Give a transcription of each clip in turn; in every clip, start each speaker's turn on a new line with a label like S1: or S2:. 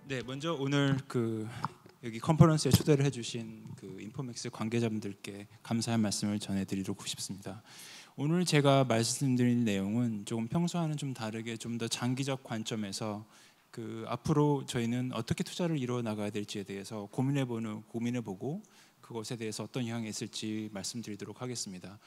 S1: 네, 먼저 오늘 여기 컨퍼런스에 초대를 해주신 인포맥스 관계자분들께 감사의 말씀을 전해드리고 싶습니다. 오늘 제가 말씀드릴 내용은 조금 평소와는 좀 다르게 좀 더 장기적 관점에서 앞으로 저희는 어떻게 투자를 이루어 나가야 될지에 대해서 고민해보고 그것에 대해서 어떤 영향이 있을지 말씀드리도록 하겠습니다.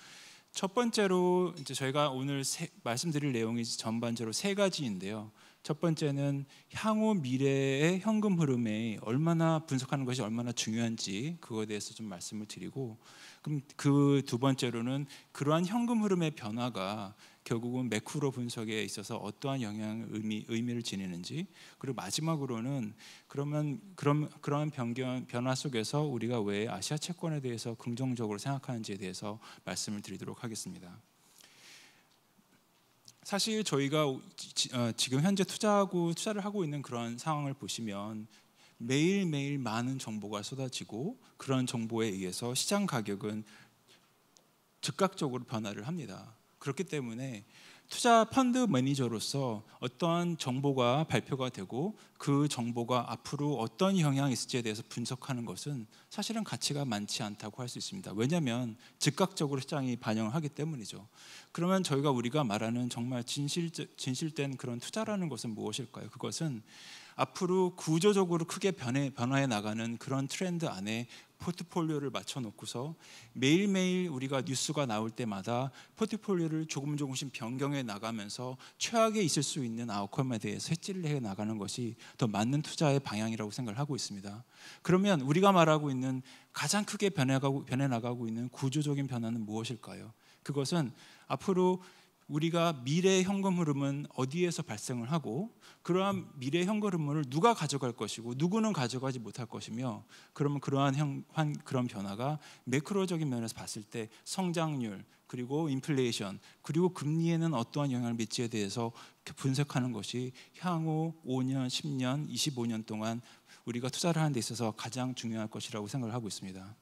S1: 첫 번째로 이제 저희가 오늘 말씀드릴 내용이 전반적으로 세 가지인데요. 첫 번째는 향후 미래의 현금 흐름에 얼마나 분석하는 것이 얼마나 중요한지 그거에 대해서 좀 말씀을 드리고, 그럼 그 두 번째로는 그러한 현금 흐름의 변화가 결국은 매크로 분석에 있어서 어떠한 의미를 지니는지, 그리고 마지막으로는 그러한 변화 속에서 우리가 왜 아시아 채권에 대해서 긍정적으로 생각하는지에 대해서 말씀을 드리도록 하겠습니다. 사실 저희가 지금 현재 투자를 하고 있는 그런 상황을 보시면 매일매일 많은 정보가 쏟아지고 그런 정보에 의해서 시장 가격은 즉각적으로 변화를 합니다. 그렇기 때문에 투자 펀드 매니저로서 어떠한 정보가 발표가 되고 그 정보가 앞으로 어떤 영향이 있을지에 대해서 분석하는 것은 사실은 가치가 많지 않다고 할 수 있습니다. 왜냐하면 즉각적으로 시장이 반영을 하기 때문이죠. 그러면 우리가 말하는 정말 진실된 그런 투자라는 것은 무엇일까요? 그것은 앞으로 구조적으로 크게 변화해 나가는 그런 트렌드 안에 포트폴리오를 맞춰놓고서 매일매일 우리가 뉴스가 나올 때마다 포트폴리오를 조금씩 변경해 나가면서 최악에 있을 수 있는 아웃컴에 대해서 해지를 해 나가는 것이 더 맞는 투자의 방향이라고 생각을 하고 있습니다. 그러면 우리가 말하고 있는 가장 크게 변해 나가고 있는 구조적인 변화는 무엇일까요? 그것은 앞으로 우리가 미래의 현금 흐름은 어디에서 발생을 하고, 그러한 미래의 현금 흐름을 누가 가져갈 것이고 누구는 가져가지 못할 것이며, 그러면 그러한 그런 변화가 매크로적인 면에서 봤을 때 성장률, 그리고 인플레이션, 그리고 금리에는 어떠한 영향을 미치에 대해서 분석하는 것이 향후 5년, 10년, 25년 동안 우리가 투자를 하는 데 있어서 가장 중요할 것이라고 생각을 하고 있습니다.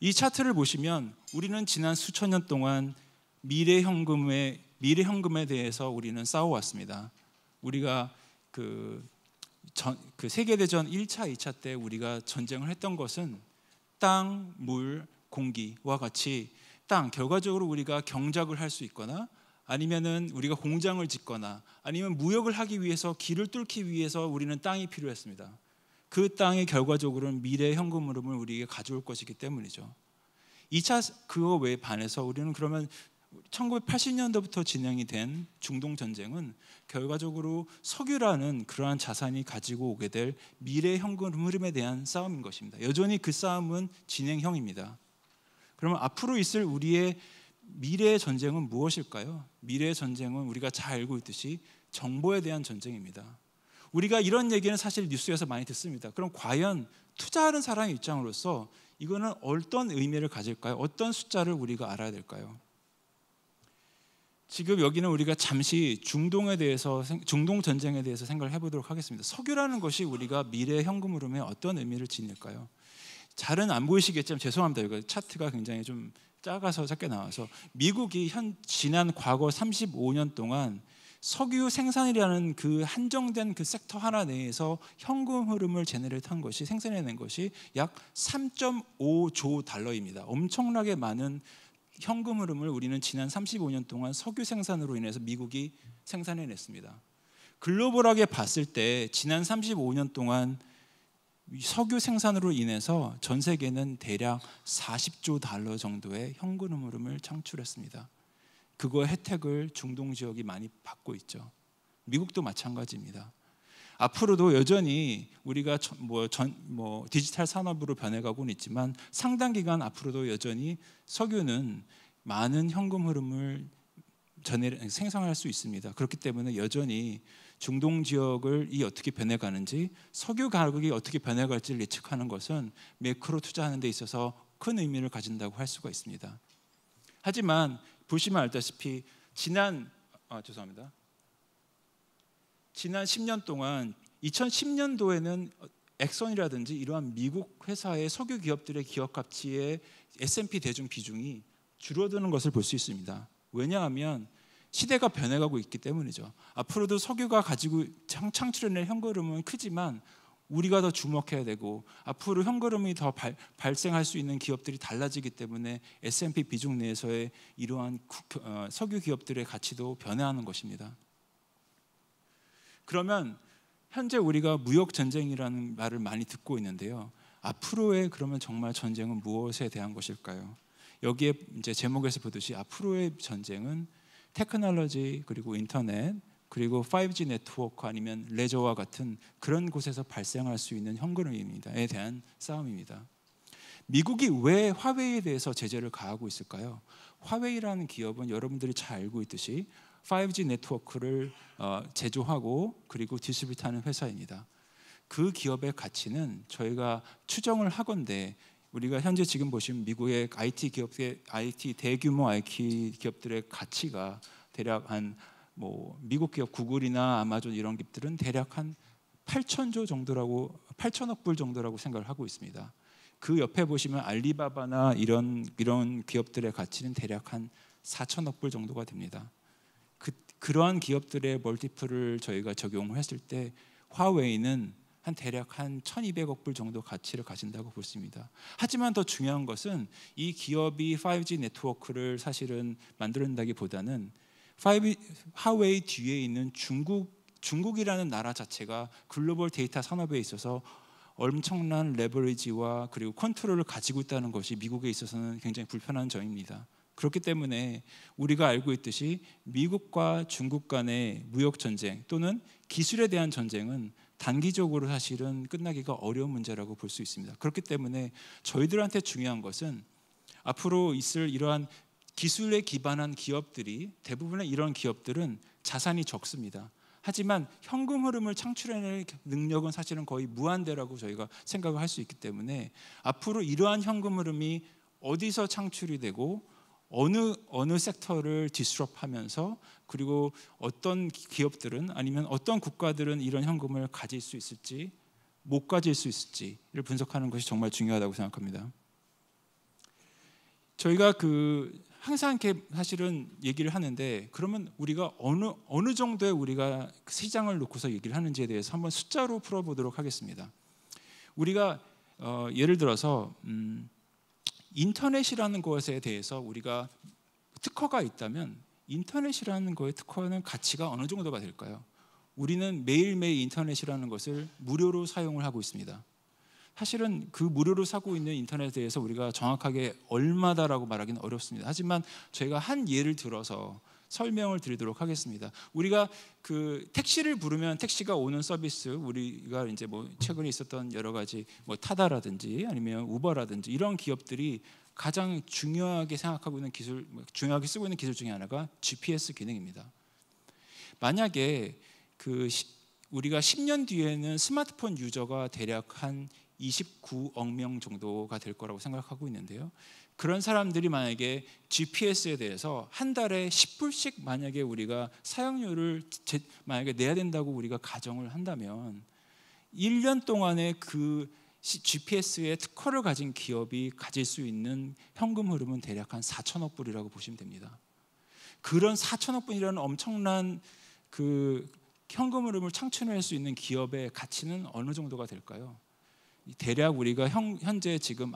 S1: 이 차트를 보시면 우리는 지난 수천 년 동안 미래 현금에 대해서 우리는 싸워왔습니다. 우리가 세계대전 1차, 2차 때 우리가 전쟁을 했던 것은 땅, 물, 공기와 같이 결과적으로 우리가 경작을 할 수 있거나 아니면은 우리가 공장을 짓거나 아니면 무역을 하기 위해서 길을 뚫기 위해서 우리는 땅이 필요했습니다. 그 땅이 결과적으로는 미래 현금 흐름을 우리에게 가져올 것이기 때문이죠. 2차 그거 외에 반해서 우리는 그러면 1980년도부터 진행이 된 중동 전쟁은 결과적으로 석유라는 그러한 자산이 가지고 오게 될 미래 현금 흐름에 대한 싸움인 것입니다. 여전히 그 싸움은 진행형입니다. 그러면 앞으로 있을 우리의 미래의 전쟁은 무엇일까요? 미래의 전쟁은 우리가 잘 알고 있듯이 정보에 대한 전쟁입니다. 우리가 이런 얘기는 사실 뉴스에서 많이 듣습니다. 그럼 과연 투자하는 사람의 입장으로서 이거는 어떤 의미를 가질까요? 어떤 숫자를 우리가 알아야 될까요? 지금 여기는 우리가 잠시 중동 전쟁에 대해서 생각을 해보도록 하겠습니다. 석유라는 것이 우리가 미래 현금 흐름에 어떤 의미를 지닐까요? 잘은 안 보이시겠지만 죄송합니다. 이거 차트가 굉장히 좀 작게 나와서 미국이 지난 과거 35년 동안 석유 생산이라는 그 한정된 그 섹터 하나 내에서 현금 흐름을 제너레이트한 것이, 생산해낸 것이 약 3.5조 달러입니다. 엄청나게 많은 현금 흐름을 우리는 지난 35년 동안 석유 생산으로 인해서 미국이 생산해냈습니다. 글로벌하게 봤을 때 지난 35년 동안 석유 생산으로 인해서 전 세계는 대략 40조 달러 정도의 현금 흐름을 창출했습니다. 그거의 혜택을 중동 지역이 많이 받고 있죠. 미국도 마찬가지입니다. 앞으로도 여전히 우리가 디지털 산업으로 변해가고는 있지만 상당 기간 앞으로도 여전히 석유는 많은 현금 흐름을 생성할 수 있습니다. 그렇기 때문에 여전히 중동 지역을 어떻게 변해가는지, 석유 가격이 어떻게 변해갈지를 예측하는 것은 매크로 투자하는 데 있어서 큰 의미를 가진다고 할 수가 있습니다. 하지만 보시면 알다시피 지난 10년 동안 2010년도에는 엑선이라든지 이러한 미국 회사의 석유 기업들의 기업 가치의 S&P 대중 비중이 줄어드는 것을 볼 수 있습니다. 왜냐하면 시대가 변해가고 있기 때문이죠. 앞으로도 석유가 가지고 창출해낼 현금흐름은 크지만 우리가 더 주목해야 되고, 앞으로 현금흐름이 더 발생할 수 있는 기업들이 달라지기 때문에 S&P 비중 내에서의 이러한 석유 기업들의 가치도 변화하는 것입니다. 그러면 현재 우리가 무역 전쟁이라는 말을 많이 듣고 있는데요. 앞으로의 그러면 정말 전쟁은 무엇에 대한 것일까요? 여기에 이제 제목에서 보듯이 앞으로의 전쟁은 테크놀로지, 그리고 인터넷, 그리고 5G 네트워크, 아니면 레저와 같은 그런 곳에서 발생할 수 있는 현금흐름에 대한 싸움입니다. 미국이 왜 화웨이에 대해서 제재를 가하고 있을까요? 화웨이라는 기업은 여러분들이 잘 알고 있듯이 5G 네트워크를 제조하고 그리고 디스트리뷰트하는 회사입니다. 그 기업의 가치는 저희가 추정을 하건대, 우리가 현재 지금 보시면 미국의 대규모 IT 기업들의 가치가 대략 한 미국 기업 구글이나 아마존 이런 기업들은 대략 한 8천억 불 정도라고 생각을 하고 있습니다. 그 옆에 보시면 알리바바나 이런 기업들의 가치는 대략 한 4천억 불 정도가 됩니다. 그러한 기업들의 멀티플을 저희가 적용했을 때 화웨이는 대략 한 1,200억 불 정도 가치를 가진다고 볼 수 있습니다. 하지만 더 중요한 것은 이 기업이 5G 네트워크를 사실은 만든다기보다는 화웨이 뒤에 있는 중국이라는 나라 자체가 글로벌 데이터 산업에 있어서 엄청난 레버리지와 그리고 컨트롤을 가지고 있다는 것이 미국에 있어서는 굉장히 불편한 점입니다. 그렇기 때문에 우리가 알고 있듯이 미국과 중국 간의 무역 전쟁 또는 기술에 대한 전쟁은 단기적으로 사실은 끝나기가 어려운 문제라고 볼 수 있습니다. 그렇기 때문에 저희들한테 중요한 것은 앞으로 있을 이러한 기술에 기반한 기업들이, 대부분의 이런 기업들은 자산이 적습니다. 하지만 현금 흐름을 창출해낼 능력은 사실은 거의 무한대라고 저희가 생각을 할 수 있기 때문에 앞으로 이러한 현금 흐름이 어디서 창출이 되고 어느 섹터를 디스럽하면서, 그리고 어떤 기업들은 아니면 어떤 국가들은 이런 현금을 가질 수 있을지 못 가질 수 있을지를 분석하는 것이 정말 중요하다고 생각합니다. 저희가 항상 이렇게 사실은 얘기를 하는데, 그러면 우리가 어느 정도의 우리가 시장을 놓고서 얘기를 하는지에 대해서 한번 숫자로 풀어보도록 하겠습니다. 우리가 예를 들어서 인터넷이라는 것에 대해서 우리가 특허가 있다면 인터넷이라는 거의 특허는 가치가 어느 정도가 될까요? 우리는 매일매일 인터넷이라는 것을 무료로 사용을 하고 있습니다. 사실은 그 무료로 사고 있는 인터넷에 대해서 우리가 정확하게 얼마다라고 말하기는 어렵습니다. 하지만 저희가 한 예를 들어서 설명을 드리도록 하겠습니다. 우리가 택시를 부르면 택시가 오는 서비스, 우리가 이제 최근에 있었던 여러 가지 타다라든지 아니면 우버라든지 이런 기업들이 가장 중요하게 생각하고 있는 기술, 중요하게 쓰고 있는 기술 중에 하나가 GPS 기능입니다. 만약에 우리가 10년 뒤에는 스마트폰 유저가 대략 한 29억 명 정도가 될 거라고 생각하고 있는데요. 그런 사람들이 만약에 GPS에 대해서 한 달에 10불씩 만약에 우리가 사용료를 만약에 내야 된다고 우리가 가정을 한다면 1년 동안에 그 GPS의 특허를 가진 기업이 가질 수 있는 현금 흐름은 대략 한 4천억 불이라고 보시면 됩니다. 그런 4천억 불이라는 엄청난 현금 흐름을 창출할 수 있는 기업의 가치는 어느 정도가 될까요? 대략 우리가 현재 지금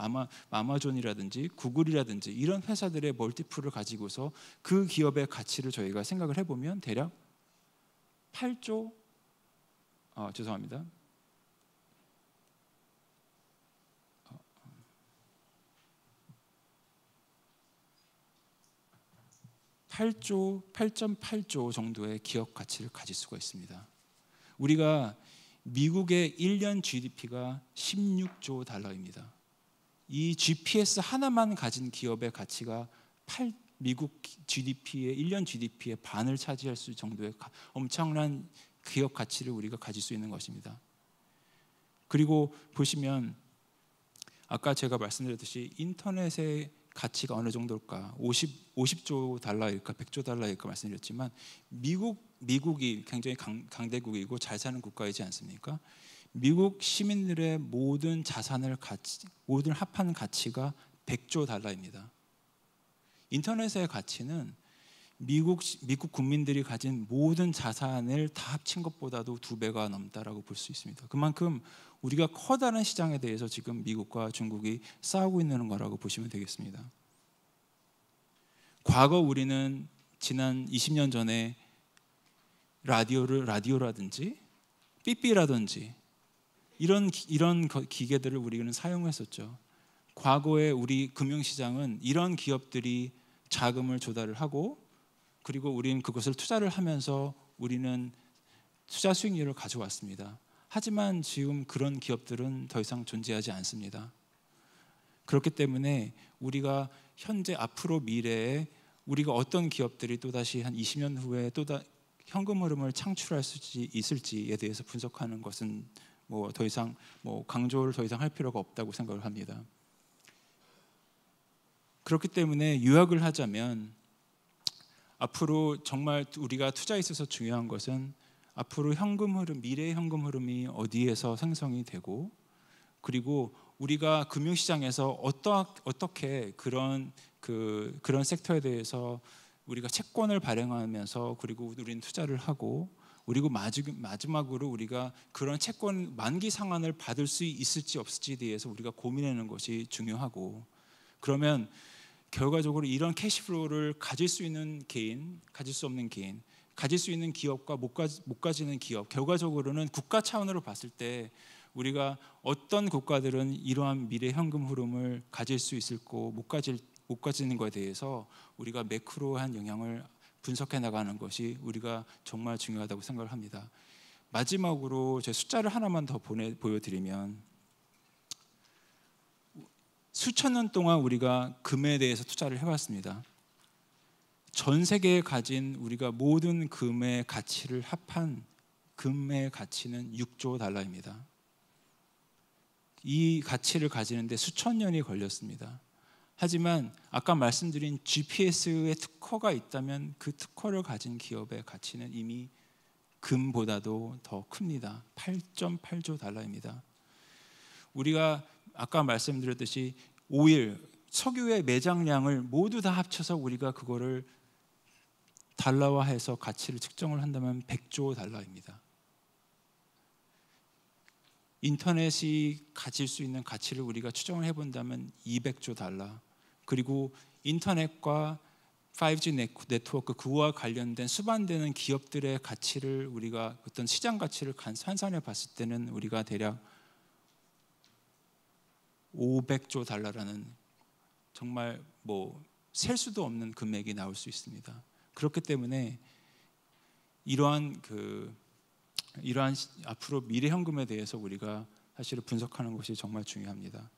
S1: 아마존이라든지 구글이라든지 이런 회사들의 멀티플을 가지고서 그 기업의 가치를 저희가 생각을 해보면 대략 8조 8.8조 정도의 기업 가치를 가질 수가 있습니다. 우리가 미국의 1년 GDP가 16조 달러입니다. 이 GPS 하나만 가진 기업의 가치가 미국 GDP의 1년 GDP의 반을 차지할 수 정도의 엄청난 기업 가치를 우리가 가질 수 있는 것입니다. 그리고 보시면 아까 제가 말씀드렸듯이 인터넷의 가치가 어느 정도일까? 50조 달러일까? 100조 달러일까? 말씀드렸지만 미국이 굉장히 강대국이고 잘 사는 국가이지 않습니까? 미국 시민들의 모든 모든 합한 가치가 100조 달러입니다. 인터넷의 가치는 미국 국민들이 가진 모든 자산을 다 합친 것보다도 2배가 넘다라고 볼 수 있습니다. 그만큼 우리가 커다란 시장에 대해서 지금 미국과 중국이 싸우고 있는 거라고 보시면 되겠습니다. 과거 우리는 지난 20년 전에 라디오라든지 삐삐라든지 이런 기계들을 우리는 사용했었죠. 과거에 우리 금융시장은 이런 기업들이 자금을 조달을 하고 그리고 우리는 그것을 투자를 하면서 우리는 투자 수익률을 가져왔습니다. 하지만 지금 그런 기업들은 더 이상 존재하지 않습니다. 그렇기 때문에 우리가 현재 앞으로 미래에 우리가 어떤 기업들이 또다시 한 20년 후에 현금 흐름을 창출할 수 있을지에 대해서 분석하는 것은 더 이상 강조를 더 이상 할 필요가 없다고 생각을 합니다. 그렇기 때문에 요약을 하자면 앞으로 정말 우리가 투자에 있어서 중요한 것은 앞으로 미래의 현금 흐름이 어디에서 생성이 되고 그리고 우리가 금융시장에서 어떻게 그런 섹터에 대해서 우리가 채권을 발행하면서 그리고 우리는 투자를 하고 그리고 마지막으로 우리가 그런 채권 만기 상환을 받을 수 있을지 없을지에 대해서 우리가 고민하는 것이 중요하고 그러면 결과적으로 이런 캐시플로우를 가질 수 있는 개인, 가질 수 없는 개인, 가질 수 있는 기업과 못 가지는 기업, 결과적으로는 국가 차원으로 봤을 때 우리가 어떤 국가들은 이러한 미래 현금 흐름을 가질 수 있을고 못 가지는 것에 대해서 우리가 매크로한 영향을 분석해 나가는 것이 우리가 정말 중요하다고 생각을 합니다. 마지막으로 제 숫자를 하나만 더 보여드리면 수천 년 동안 우리가 금에 대해서 투자를 해왔습니다. 전 세계에 가진 우리가 모든 금의 가치를 합한 금의 가치는 6조 달러입니다. 이 가치를 가지는데 수천 년이 걸렸습니다. 하지만 아까 말씀드린 GPS의 특허가 있다면 그 특허를 가진 기업의 가치는 이미 금보다도 더 큽니다. 8.8조 달러입니다. 우리가 아까 말씀드렸듯이 오일, 석유의 매장량을 모두 다 합쳐서 우리가 그거를 달러화해서 가치를 측정을 한다면 100조 달러입니다. 인터넷이 가질 수 있는 가치를 우리가 추정을 해본다면 200조 달러, 그리고 인터넷과 5G 네트워크 그와 관련된 수반되는 기업들의 가치를 우리가 어떤 시장 가치를 환산해 봤을 때는 우리가 대략 500조 달러라는 정말 셀 수도 없는 금액이 나올 수 있습니다. 그렇기 때문에 이러한 앞으로 미래 현금에 대해서 우리가 사실은 분석하는 것이 정말 중요합니다.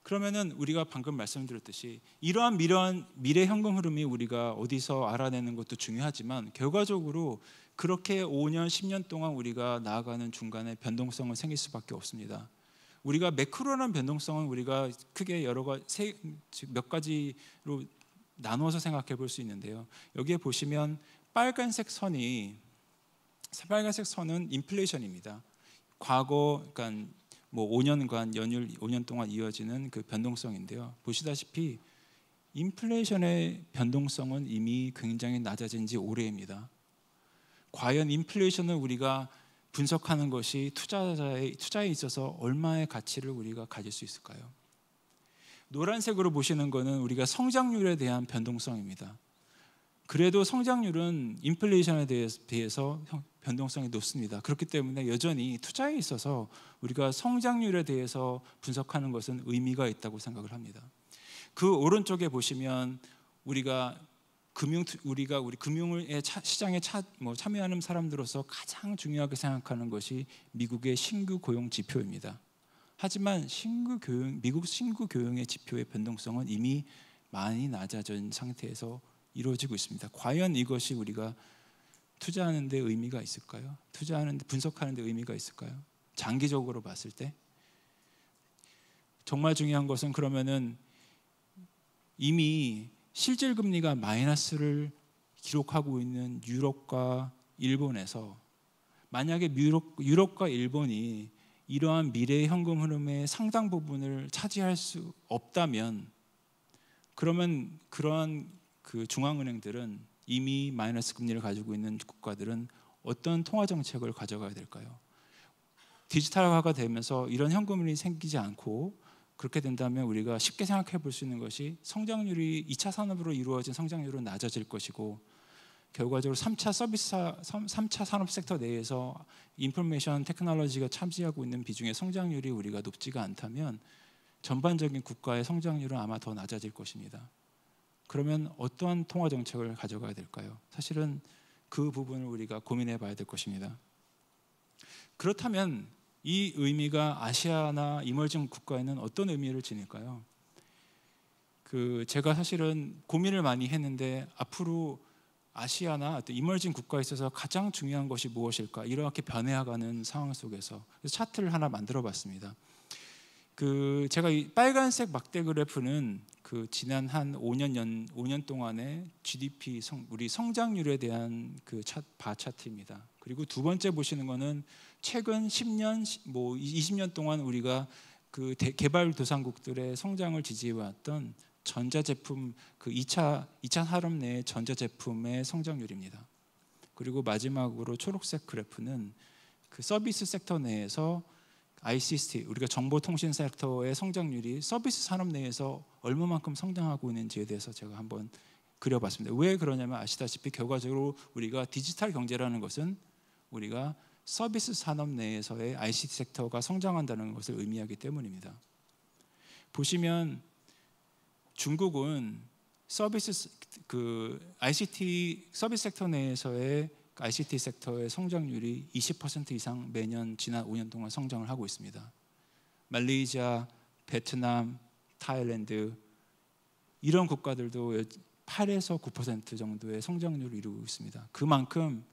S1: 그러면은 우리가 방금 말씀드렸듯이 이러한 미래 현금 흐름이 우리가 어디서 알아내는 것도 중요하지만 결과적으로 그렇게 5년, 10년 동안 우리가 나아가는 중간에 변동성은 생길 수밖에 없습니다. 우리가 매크로라는 변동성은 우리가 크게 몇 가지로 나누어서 생각해 볼 수 있는데요. 여기에 보시면 빨간색 선은 인플레이션입니다. 과거 그러니까 5년간 연율 5년 동안 이어지는 그 변동성인데요. 보시다시피 인플레이션의 변동성은 이미 굉장히 낮아진 지 오래입니다. 과연 인플레이션을 우리가 분석하는 것이 투자에 있어서 얼마의 가치를 우리가 가질 수 있을까요? 노란색으로 보시는 것은 우리가 성장률에 대한 변동성입니다. 그래도 성장률은 인플레이션에 대해서 변동성이 높습니다. 그렇기 때문에 여전히 투자에 있어서 우리가 성장률에 대해서 분석하는 것은 의미가 있다고 생각을 합니다. 그 오른쪽에 보시면 우리 금융의 시장에 참여하는 사람들로서 가장 중요하게 생각하는 것이 미국의 신규 고용 지표입니다. 하지만 미국 신규 고용의 지표의 변동성은 이미 많이 낮아진 상태에서 이루어지고 있습니다. 과연 이것이 우리가 투자하는 데 의미가 있을까요? 분석하는 데 의미가 있을까요? 장기적으로 봤을 때 정말 중요한 것은 그러면은 이미 실질 금리가 마이너스를 기록하고 있는 유럽과 일본에서 만약에 유럽과 일본이 이러한 미래의 현금 흐름의 상당 부분을 차지할 수 없다면 그러면 그러한 그 중앙은행들은 이미 마이너스 금리를 가지고 있는 국가들은 어떤 통화 정책을 가져가야 될까요? 디지털화가 되면서 이런 현금이 생기지 않고 그렇게 된다면 우리가 쉽게 생각해 볼 수 있는 것이 성장률이 2차 산업으로 이루어진 성장률은 낮아질 것이고 결과적으로 3차 산업 섹터 내에서 인포메이션 테크놀로지가 차지하고 있는 비중의 성장률이 우리가 높지가 않다면 전반적인 국가의 성장률은 아마 더 낮아질 것입니다. 그러면 어떠한 통화 정책을 가져가야 될까요? 사실은 그 부분을 우리가 고민해 봐야 될 것입니다. 그렇다면 이 의미가 아시아나 이머징 국가에는 어떤 의미를 지닐까요? 제가 사실은 고민을 많이 했는데 앞으로 아시아나 또 이머징 국가에 있어서 가장 중요한 것이 무엇일까? 이렇게 변해가는 상황 속에서 차트를 하나 만들어 봤습니다. 제가 이 빨간색 막대 그래프는 지난 한 5년 동안의 GDP 우리 성장률에 대한 바 차트입니다. 그리고 두 번째 보시는 거는 최근 10년, 20년 동안 우리가 개발도상국들의 성장을 지지해왔던 전자제품 2차 산업 내의 전자제품의 성장률입니다. 그리고 마지막으로 초록색 그래프는 서비스 섹터 내에서 ICT 우리가 정보통신 섹터의 성장률이 서비스 산업 내에서 얼마만큼 성장하고 있는지에 대해서 제가 한번 그려봤습니다. 왜 그러냐면 아시다시피 결과적으로 우리가 디지털 경제라는 것은 우리가 서비스 산업 내에서의 ICT 섹터가 성장한다는 것을 의미하기 때문입니다. 보시면 중국은 ICT 서비스 섹터 내에서의 ICT 섹터의 성장률이 20% 이상 매년 지난 5년 동안 성장을 하고 있습니다. 말레이시아, 베트남, 타일랜드 이런 국가들도 8에서 9% 정도의 성장률을 이루고 있습니다. 그만큼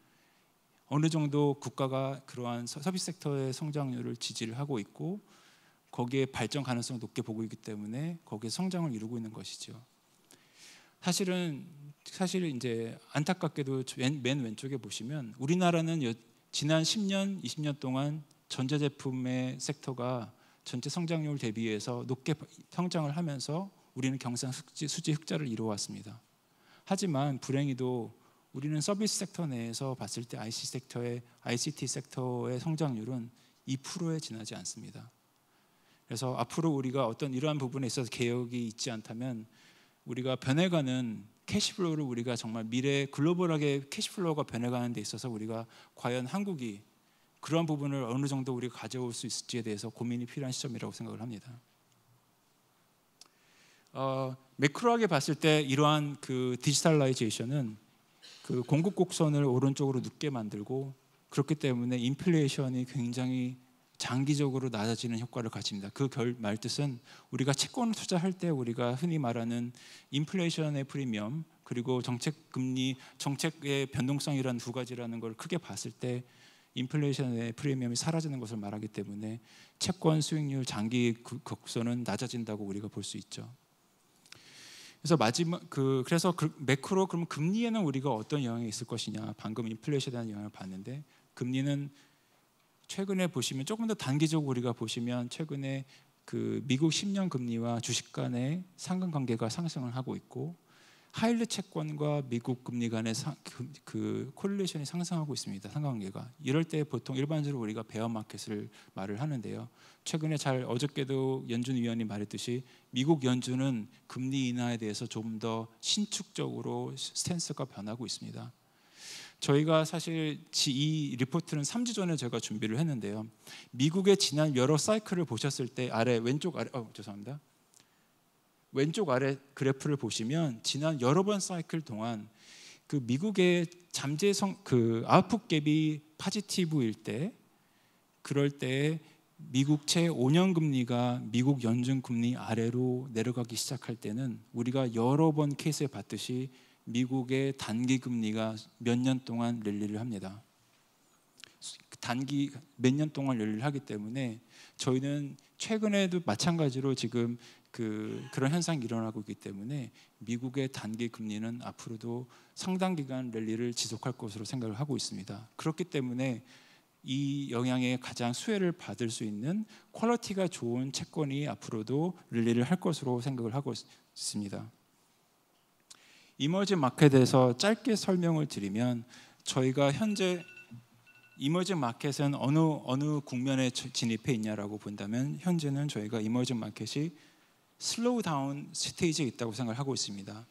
S1: 어느 정도 국가가 그러한 서비스 sek터의 성장률을 지지를 하고 있고 거기에 발전 가능성을 높게 보고 있기 때문에 거기에 성장을 이루고 있는 것이죠. 사실 이제 안타깝게도 맨 왼쪽에 보시면 우리나라는 지난 10년, 20년 동안 전자제품의 섹터가 전체 성장률 대비해서 높게 성장을 하면서 우리는 경상수지 흑자를 이루어왔습니다. 하지만 불행히도 우리는 서비스 섹터 내에서 봤을 때 ICT 섹터의 성장률은 2%에 지나지 않습니다. 그래서 앞으로 우리가 어떤 이러한 부분에 있어서 개혁이 있지 않다면 우리가 변해가는 캐시플로우를 우리가 정말 미래 글로벌하게 캐시플로우가 변해가는 데 있어서 우리가 과연 한국이 그러한 부분을 어느 정도 우리가 가져올 수 있을지에 대해서 고민이 필요한 시점이라고 생각을 합니다. 매크로하게 봤을 때 이러한 디지털라이제이션은 공급 곡선을 오른쪽으로 눕게 만들고 그렇기 때문에 인플레이션이 굉장히 장기적으로 낮아지는 효과를 가집니다. 말뜻은 우리가 채권을 투자할 때 우리가 흔히 말하는 인플레이션의 프리미엄 그리고 정책의 변동성이라는 두 가지라는 걸 크게 봤을 때 인플레이션의 프리미엄이 사라지는 것을 말하기 때문에 채권 수익률 장기 곡선은 낮아진다고 우리가 볼 수 있죠. 그래서 매크로 그럼 금리에는 우리가 어떤 영향이 있을 것이냐? 방금 인플레이션에 대한 영향을 봤는데 금리는 최근에 보시면 조금 더 단기적으로 우리가 보시면 최근에 미국 10년 금리와 주식 간의 상관관계가 상승을 하고 있고 하이힐드 채권과 미국 금리 간의 콜릴레이션이 상승하고 있습니다. 상관관계가. 이럴 때 보통 일반적으로 우리가 베어 마켓을 말을 하는데요. 최근에 어저께도 연준 위원이 말했듯이 미국 연준은 금리 인하에 대해서 좀 더 신축적으로 스탠스가 변하고 있습니다. 저희가 사실 이 리포트는 3주 전에 제가 준비를 했는데요. 미국의 지난 여러 사이클을 보셨을 때 왼쪽 아래 그래프를 보시면 지난 여러 번 사이클 동안 미국의 아웃풋 갭이 포지티브일 때 그럴 때 미국 채 5년 금리가 미국 연준 금리 아래로 내려가기 시작할 때는 우리가 여러 번 케이스에 봤듯이 미국의 단기 금리가 몇 년 동안 랠리를 합니다. 몇 년 동안 랠리를 하기 때문에 저희는 최근에도 마찬가지로 지금 그런 현상이 일어나고 있기 때문에 미국의 단기 금리는 앞으로도 상당 기간 랠리를 지속할 것으로 생각을 하고 있습니다. 그렇기 때문에 이 영향에 가장 수혜를 받을 수 있는 퀄리티가 좋은 채권이 앞으로도 랠리를 할 것으로 생각을 하고 있습니다. 이머징 마켓에서 짧게 설명을 드리면 저희가 현재 이머징 마켓은 어느 국면에 진입해 있냐라고 본다면 현재는 저희가 이머징 마켓이 슬로우 다운 스테이지에 있다고 생각하고 있습니다.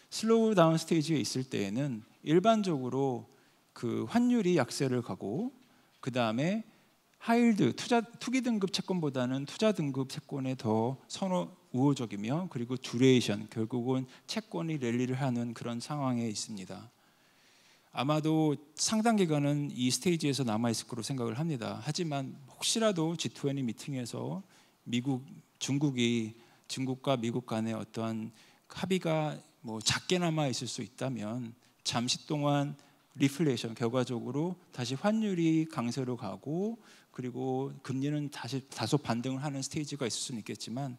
S1: 슬로우 다운 스테이지에 있을 때에는 일반적으로 그 환율이 약세를 가고 그 다음에 하이힐드 투기 등급 채권보다는 투자 등급 채권에 더 우호적이며 그리고 듀레이션 결국은 채권이 랠리를 하는 그런 상황에 있습니다. 아마도 상당 기간은 이 스테이지에서 남아 있을 거로 생각을 합니다. 하지만 혹시라도 G20 미팅에서 중국과 미국 간의 어떠한 합의가 뭐 작게나마 있을 수 있다면 잠시 동안 리플레이션 결과적으로 다시 환율이 강세로 가고 그리고 금리는 다시 다소 반등을 하는 스테이지가 있을 수는 있겠지만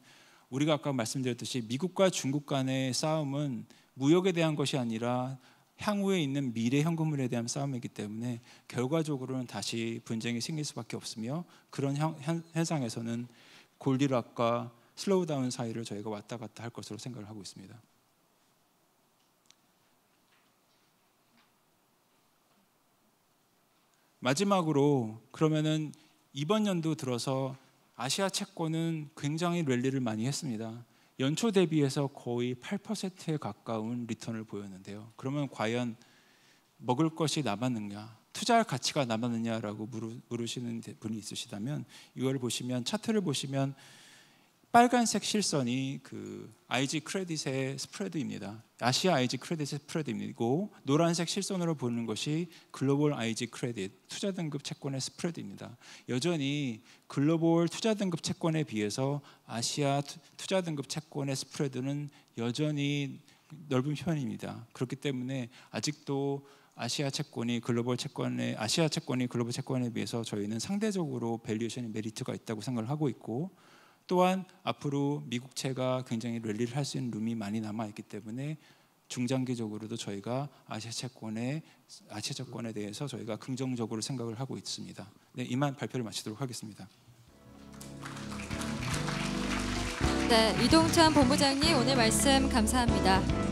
S1: 우리가 아까 말씀드렸듯이 미국과 중국 간의 싸움은 무역에 대한 것이 아니라 향후에 있는 미래 현금물에 대한 싸움이기 때문에 결과적으로는 다시 분쟁이 생길 수밖에 없으며 그런 현상에서는 골디락과 슬로우 다운 사이를 저희가 왔다 갔다 할 것으로 생각을 하고 있습니다. 마지막으로 그러면은 이번 연도 들어서 아시아 채권은 굉장히 랠리를 많이 했습니다. 연초 대비해서 거의 8%에 가까운 리턴을 보였는데요. 그러면 과연 먹을 것이 남았느냐, 투자할 가치가 남았느냐라고 물으시는 분이 있으시다면 이걸 보시면 차트를 보시면 빨간색 실선이 그 IG 크레딧의 스프레드입니다. 아시아 IG 크레딧의 스프레드이고 노란색 실선으로 보는 것이 글로벌 IG 크레딧 투자 등급 채권의 스프레드입니다. 여전히 글로벌 투자 등급 채권에 비해서 아시아 투자 등급 채권의 스프레드는 여전히 넓은 편입니다. 그렇기 때문에 아직도 아시아 채권이 글로벌 채권에 비해서 저희는 상대적으로 밸류에이션이 메리트가 있다고 생각을 하고 있고 또한 앞으로 미국채가 굉장히 랠리를 할 수 있는 룸이 많이 남아있기 때문에 중장기적으로도 저희가 아시아 채권에 대해서 저희가 긍정적으로 생각을 하고 있습니다. 네, 이만 발표를 마치도록 하겠습니다.
S2: 네, 이동찬 본부장님 오늘 말씀 감사합니다.